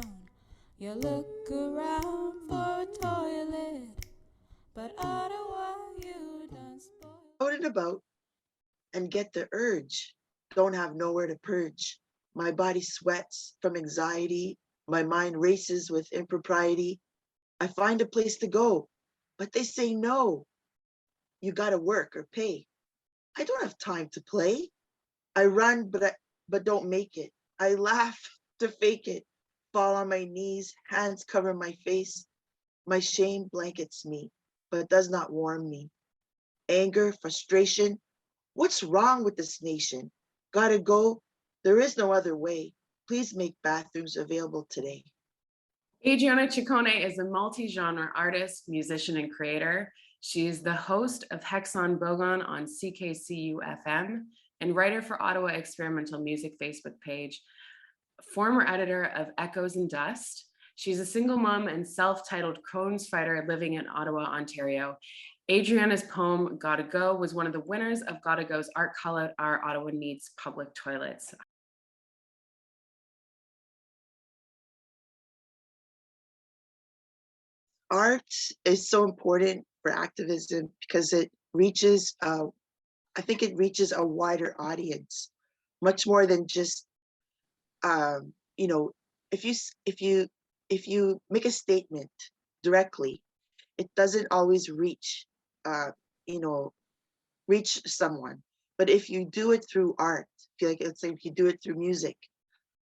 town. You look around for a toilet, but Ottawa, you done spoiled. Out and about and get the urge. Don't have nowhere to purge. My body sweats from anxiety. My mind races with impropriety. I find a place to go, but they say no. You gotta work or pay. I don't have time to play. I run, but don't make it. I laugh to fake it. Fall on my knees, hands cover my face. My shame blankets me, but does not warm me. Anger, frustration. What's wrong with this nation? Gotta go. There is no other way. Please make bathrooms available today. Adriana Ciccone is a multi-genre artist, musician, and creator. She's the host of Hexon Bogon on CKCU-FM and writer for Ottawa Experimental Music Facebook page, former editor of Echoes and Dust. She's a single mom and self-titled Crohn's fighter living in Ottawa, Ontario. Adriana's poem, Gotta Go, was one of the winners of GottaGo's art call-out, Our Ottawa Needs Public Toilets. Art is so important for activism because it reaches, I think it reaches a wider audience, much more than just, you know, if you make a statement directly, it doesn't always reach, you know, reach someone. But if you do it through art, like let's say if you do it through music,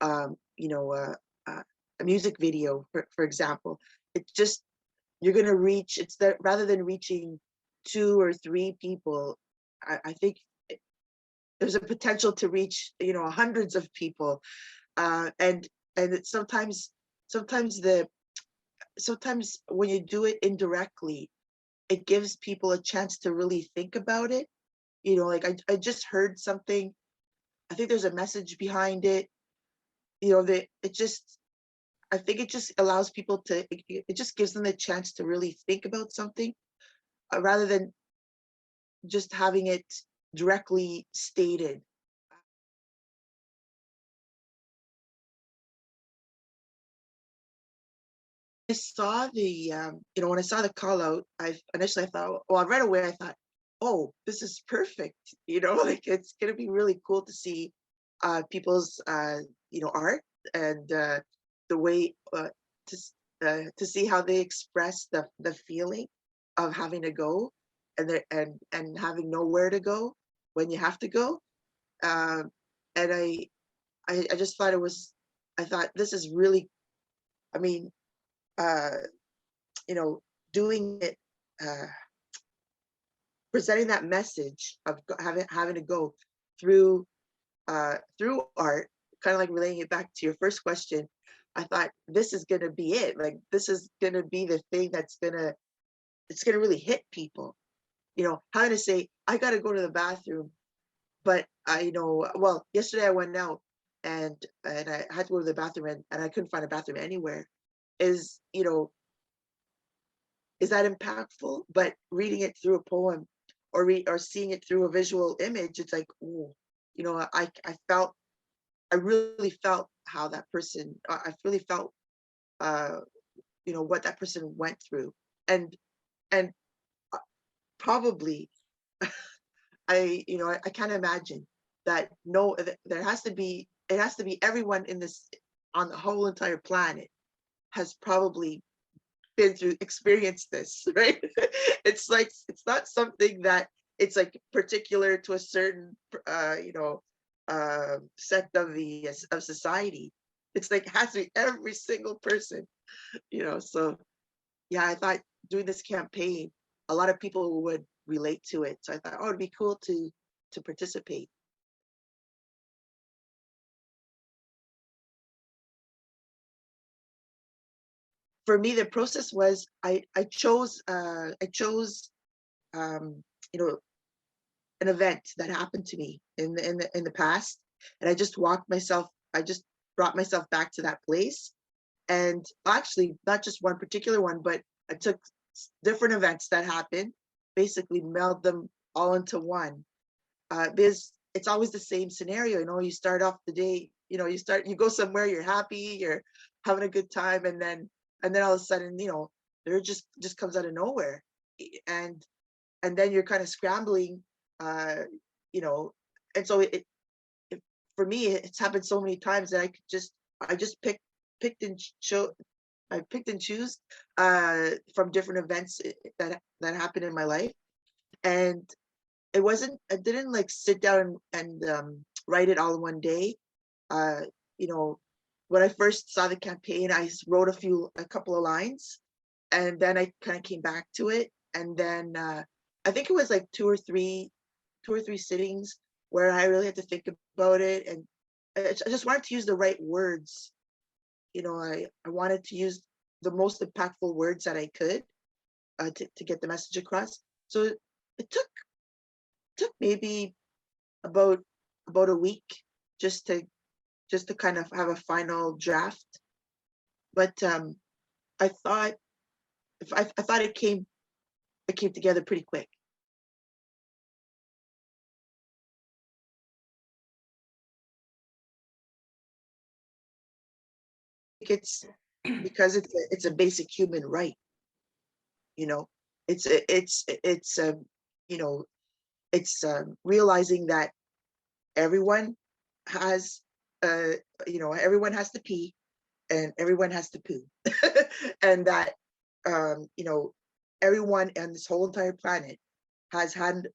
you know, a music video, for example, it's just you're gonna reach. It's that rather than reaching 2 or 3 people, I think there's a potential to reach, you know, hundreds of people, and it's sometimes when you do it indirectly, it gives people a chance to really think about it. You know, like I just heard something. I think there's a message behind it. You know, that it just, I think it just allows people to, it just gives them the chance to really think about something, rather than just having it directly stated. I saw the, you know, when I saw the call out, I initially I thought, well, right away I thought, oh, this is perfect. You know, like it's gonna be really cool to see people's, you know, art and the way to see how they express the feeling of having to go and having nowhere to go when you have to go. Um, and I just thought it was, I thought this is really, I mean, uh, you know, doing it, uh, presenting that message of having to go through through art, kind of like relating it back to your first question. I thought this is gonna be it. Like this is gonna be the thing that's gonna, it's gonna really hit people. You know, how to say I gotta go to the bathroom, but I, you know, well, yesterday I went out and I had to go to the bathroom and I couldn't find a bathroom anywhere. Is, you know, is that impactful? But reading it through a poem or seeing it through a visual image, it's like, oh, you know, I felt, I really felt how that person, I really felt, uh, you know, what that person went through, and probably, you know, I can't imagine that. No, there has to be, it has to be everyone in this, on the whole entire planet has probably been through, experienced this, right? It's like, it's not something that it's like particular to a certain, you know, sect of the of society. It's like it has to be every single person, you know. So yeah, I thought doing this campaign, a lot of people would relate to it. So I thought, oh, it'd be cool to participate. For me, the process was I chose you know, an event that happened to me in the past, and I just walked myself. I just brought myself back to that place, and actually not just one particular one, but I took different events that happened, basically meld them all into one. Because it's always the same scenario. You know, you start off the day you go somewhere, you're happy, you're having a good time, and then all of a sudden, there just comes out of nowhere, and then you're kind of scrambling, and so it for me, it's happened so many times that I just picked and choose from different events that happened in my life, and I didn't like sit down and write it all in one day. When I first saw the campaign, I wrote a couple of lines, and then I kind of came back to it, and then I think it was like two or three sittings where I really had to think about it, and I just wanted to use the right words. I wanted to use the most impactful words that I could to get the message across. So it took maybe about a week just to kind of have a final draft. But I thought it came together pretty quick. It's because it's a basic human right. It's realizing that everyone has everyone has to pee and everyone has to poo, and that everyone on this whole entire planet has had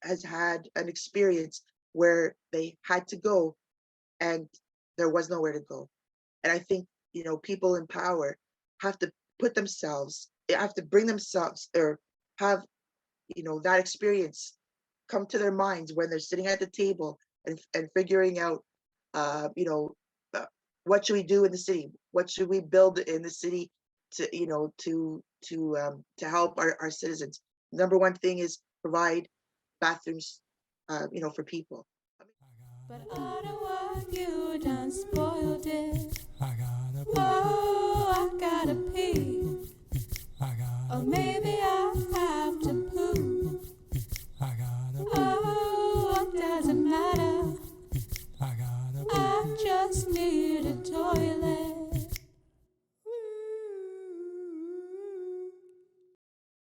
an experience where they had to go and there was nowhere to go. And I think people in power have to bring themselves, or have that experience come to their minds when they're sitting at the table and figuring out what should we do in the city, what should we build in the city to help our citizens. Number one thing is provide bathrooms for people. But Ottawa, you done spoiled it. Whoa, I gotta pee. Or maybe I have to poo. Oh, it doesn't matter. I just need